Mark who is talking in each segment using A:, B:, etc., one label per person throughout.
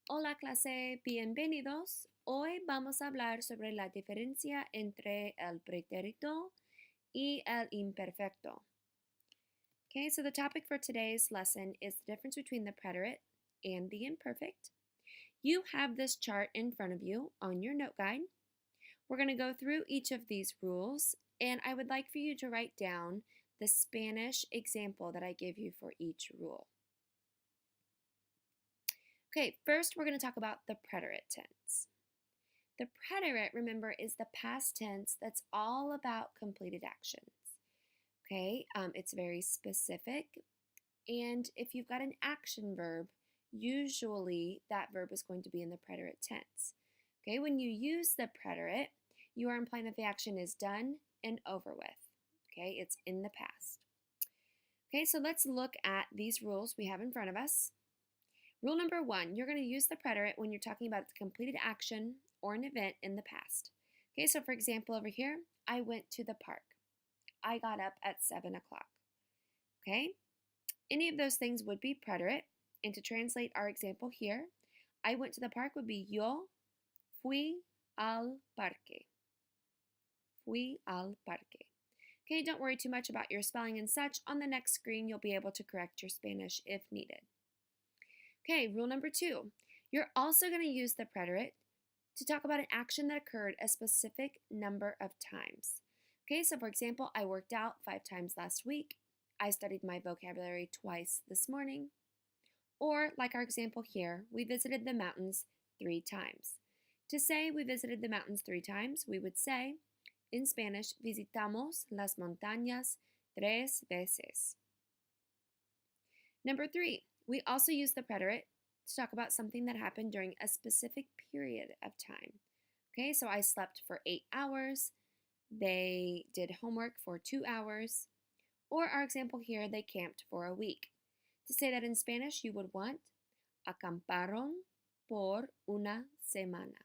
A: Hola clase, bienvenidos. Hoy vamos a hablar sobre la diferencia entre el pretérito y el imperfecto. Okay, so the topic for today's lesson is the difference between the preterite and the imperfect. You have this chart in front of you on your note guide. We're going to go through each of these rules, and I would like for you to write down the Spanish example that I give you for each rule. Okay, first we're going to talk about the preterite tense. The preterite, remember, is the past tense that's all about completed actions. Okay, it's very specific, and if you've got an action verb, usually that verb is going to be in the preterite tense. Okay, when you use the preterite, you are implying that the action is done and over with. Okay, it's in the past. Okay, so let's look at these rules we have in front of us. Rule number 1, you're going to use the preterite when you're talking about the completed action or an event in the past. Okay, so for example over here, I went to the park. I got up at 7 o'clock. Okay, any of those things would be preterite. And to translate our example here, I went to the park would be yo fui al parque. Fui al parque. Okay, don't worry too much about your spelling and such. On the next screen, you'll be able to correct your Spanish if needed. Okay, rule number 2. You're also going to use the preterite to talk about an action that occurred a specific number of times. Okay, so for example, I worked out 5 times last week. I studied my vocabulary twice this morning. Or, like our example here, we visited the mountains 3 times. To say we visited the mountains 3 times, we would say, in Spanish, visitamos las montañas 3 veces. Number 3. We also use the preterite to talk about something that happened during a specific period of time. Okay, so I slept for 8 hours. They did homework for 2 hours. Or our example here, they camped for a week. To say that in Spanish, you would want acamparon por una semana.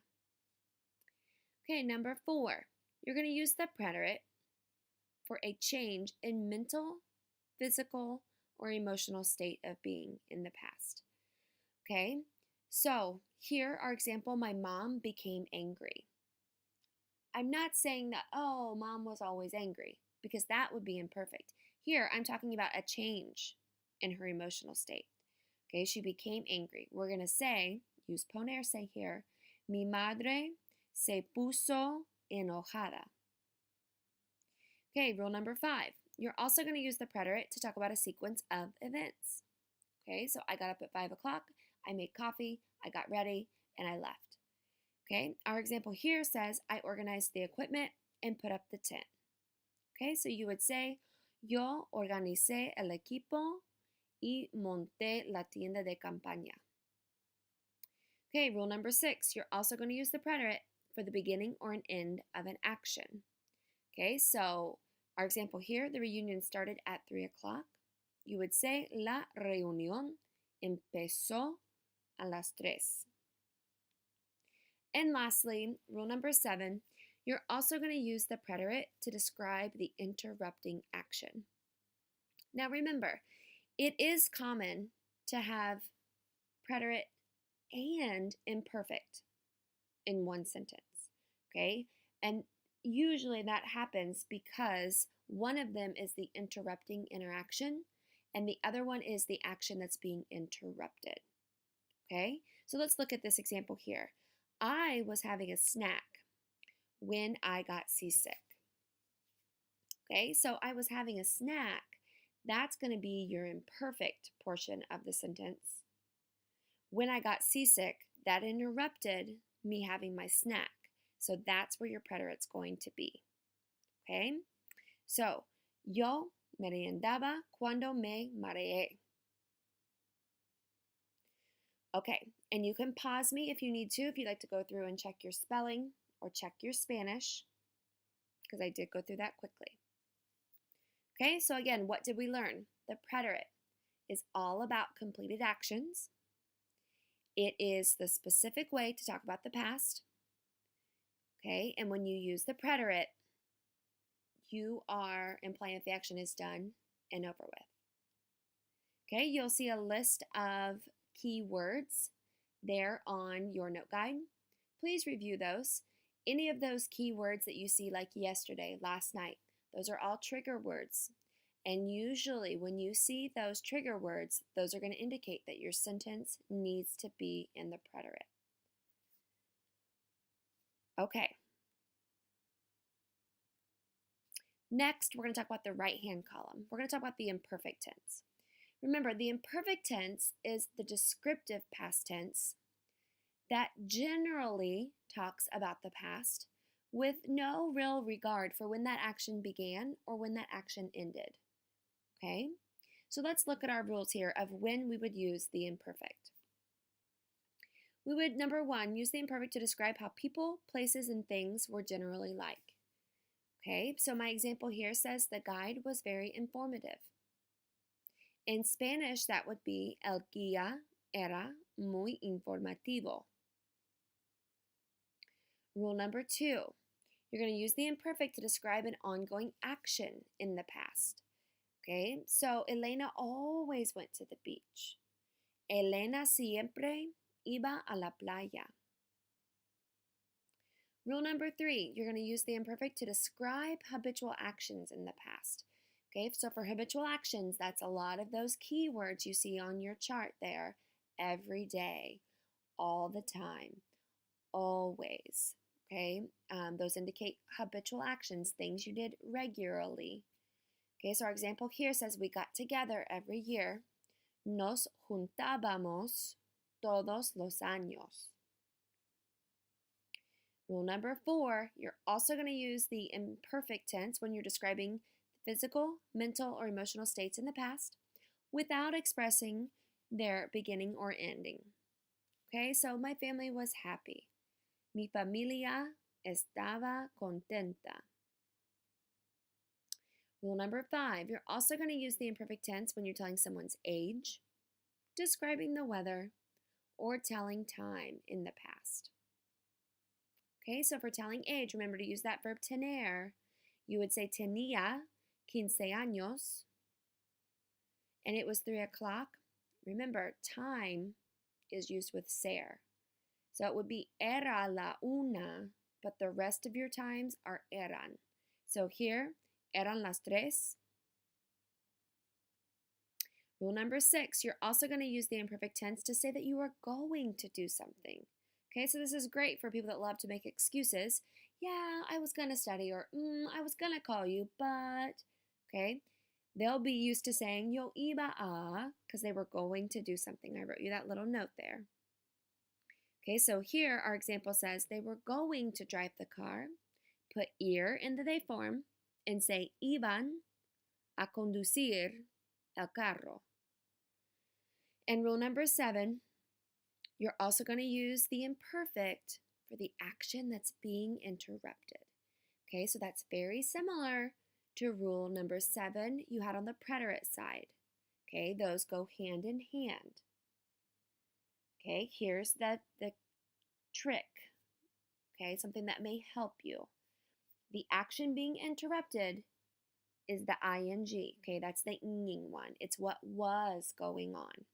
A: Okay, number 4. You're going to use the preterite for a change in mental, physical, or emotional state of being in the past. Okay, so here, our example, my mom became angry. I'm not saying that, oh, mom was always angry, because that would be imperfect. Here, I'm talking about a change in her emotional state. Okay, she became angry. We're going to say, use ponerse here, mi madre se puso enojada. Okay, rule number 5. You're also going to use the preterite to talk about a sequence of events. Okay, so I got up at 5 o'clock, I made coffee, I got ready, and I left. Okay, our example here says I organized the equipment and put up the tent. Okay, so you would say, yo organicé el equipo y monté la tienda de campaña. Okay, rule number 6. You're also going to use the preterite for the beginning or an end of an action. Okay, so our example here, the reunion started at 3 o'clock. You would say, la reunión empezó a las 3. And lastly, rule number 7, you're also going to use the preterite to describe the interrupting action. Now remember, it is common to have preterite and imperfect in one sentence, okay? And usually that happens because one of them is the interrupting interaction and the other one is the action that's being interrupted, okay? So let's look at this example here. I was having a snack when I got seasick. Okay, so I was having a snack. That's going to be your imperfect portion of the sentence. When I got seasick, that interrupted me having my snack. So that's where your preterite's going to be. Okay, so yo meriendaba cuando me mareé. Okay, and you can pause me if you need to, if you'd like to go through and check your spelling or check your Spanish, because I did go through that quickly. Okay, so again, what did we learn? The preterite is all about completed actions. It is the specific way to talk about the past. Okay, and when you use the preterite, you are implying that the action is done and over with. Okay, you'll see a list of key words there on your note guide. Please review those. Any of those key words that you see, like yesterday, last night, those are all trigger words. And usually when you see those trigger words, those are going to indicate that your sentence needs to be in the preterite. Okay. Next, we're going to talk about the right-hand column. We're going to talk about the imperfect tense. Remember, the imperfect tense is the descriptive past tense that generally talks about the past with no real regard for when that action began or when that action ended. Okay? So let's look at our rules here of when we would use the imperfect. We would, number one, use the imperfect to describe how people, places, and things were generally like. Okay, so my example here says the guide was very informative. In Spanish, that would be el guía era muy informativo. Rule number two, you're going to use the imperfect to describe an ongoing action in the past. Okay, so Elena always went to the beach. Elena siempre iba a la playa. Rule number three, you're going to use the imperfect to describe habitual actions in the past. Okay, so for habitual actions, that's a lot of those keywords you see on your chart there. Every day, all the time, always. Okay, those indicate habitual actions, things you did regularly. Okay, so our example here says we got together every year. Nos juntábamos todos los años. Rule number four, you're also going to use the imperfect tense when you're describing physical, mental, or emotional states in the past without expressing their beginning or ending. Okay, so my family was happy. Mi familia estaba contenta. Rule number five, you're also going to use the imperfect tense when you're telling someone's age, describing the weather, or telling time in the past. Okay, so for telling age, remember to use that verb tener. You would say tenía 15 años, and it was 3 o'clock. Remember, time is used with ser. So it would be era la una, but the rest of your times are eran. So here, eran las tres. Rule number six, you're also going to use the imperfect tense to say that you are going to do something. Okay, so this is great for people that love to make excuses. Yeah, I was going to study, or I was going to call you, but, okay, they'll be used to saying yo iba a, because they were going to do something. I wrote you that little note there. Okay, so here our example says they were going to drive the car. Put ir in the they form and say iban a conducir el carro. And rule number 7, you're also going to use the imperfect for the action that's being interrupted. Okay, so that's very similar to rule number 7 you had on the preterite side. Okay, those go hand in hand. Okay, here's the trick. Okay, something that may help you. The action being interrupted is the ing. Okay, that's the inging one. It's what was going on.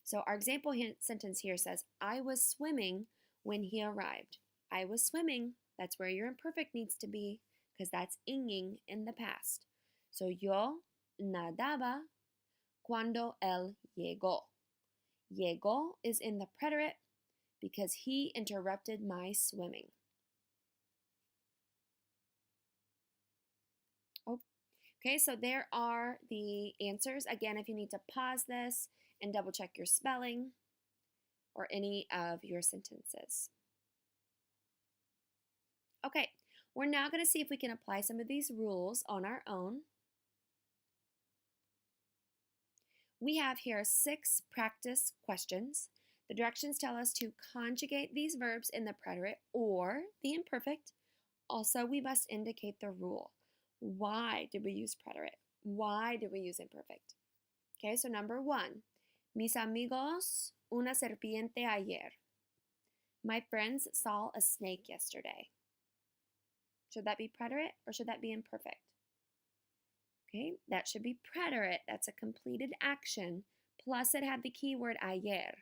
A: So our example sentence here says, I was swimming when he arrived. I was swimming. That's where your imperfect needs to be because that's inging in the past. So yo nadaba cuando él llegó. Llegó is in the preterite because he interrupted my swimming. Okay, so there are the answers. Again, if you need to pause this and double check your spelling or any of your sentences. Okay, we're now going to see if we can apply some of these rules on our own. We have here 6 practice questions. The directions tell us to conjugate these verbs in the preterite or the imperfect. Also, we must indicate the rule. Why did we use preterite? Why did we use imperfect? Okay, so number 1. Mis amigos una serpiente ayer. My friends saw a snake yesterday. Should that be preterite or should that be imperfect? Okay, that should be preterite. That's a completed action. Plus it had the keyword ayer.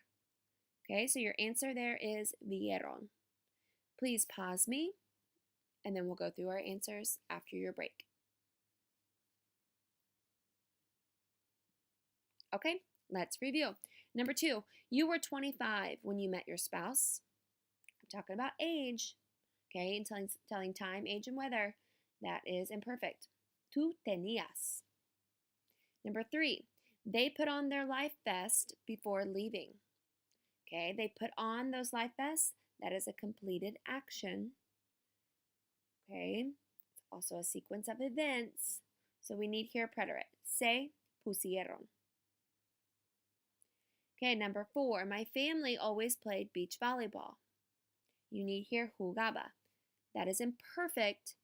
A: Okay, so your answer there is vieron. Please pause me, and then we'll go through our answers after your break. Okay, let's review. Number 2, you were 25 when you met your spouse. I'm talking about age. Okay, and telling time, age, and weather. That is imperfect. Tú tenías. Number 3, they put on their life vest before leaving. Okay, they put on those life vests. That is a completed action. Okay, it's also a sequence of events. So we need here preterite. Se pusieron. Okay, number 4, my family always played beach volleyball. You need here jugaba. That is imperfect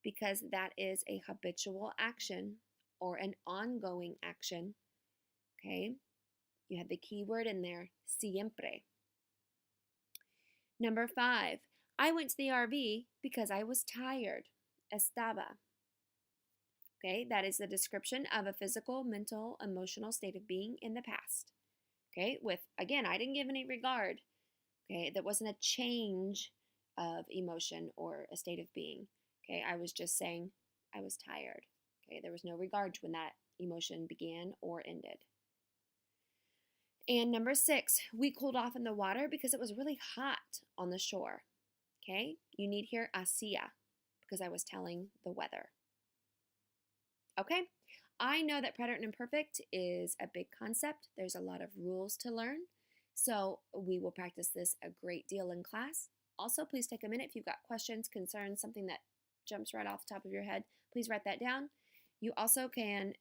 A: because that is a habitual action or an ongoing action. Okay, you have the key word in there, siempre. Number 5, I went to the RV because I was tired. Estaba. Okay, that is the description of a physical, mental, emotional state of being in the past. Okay, with, again, I didn't give any regard. Okay, that wasn't a change of emotion or a state of being. Okay, I was just saying I was tired. Okay, there was no regard to when that emotion began or ended. And number 6, we cooled off in the water because it was really hot on the shore. Okay, you need here hacía because I was telling the weather. Okay, I know that preterite and imperfect is a big concept. There's a lot of rules to learn. So we will practice this a great deal in class. Also, please take a minute if you've got questions, concerns, something that jumps right off the top of your head. Please write that down. You also can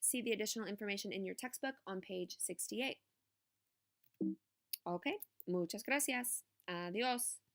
A: see the additional information in your textbook on page 68. Okay, muchas gracias. Adiós.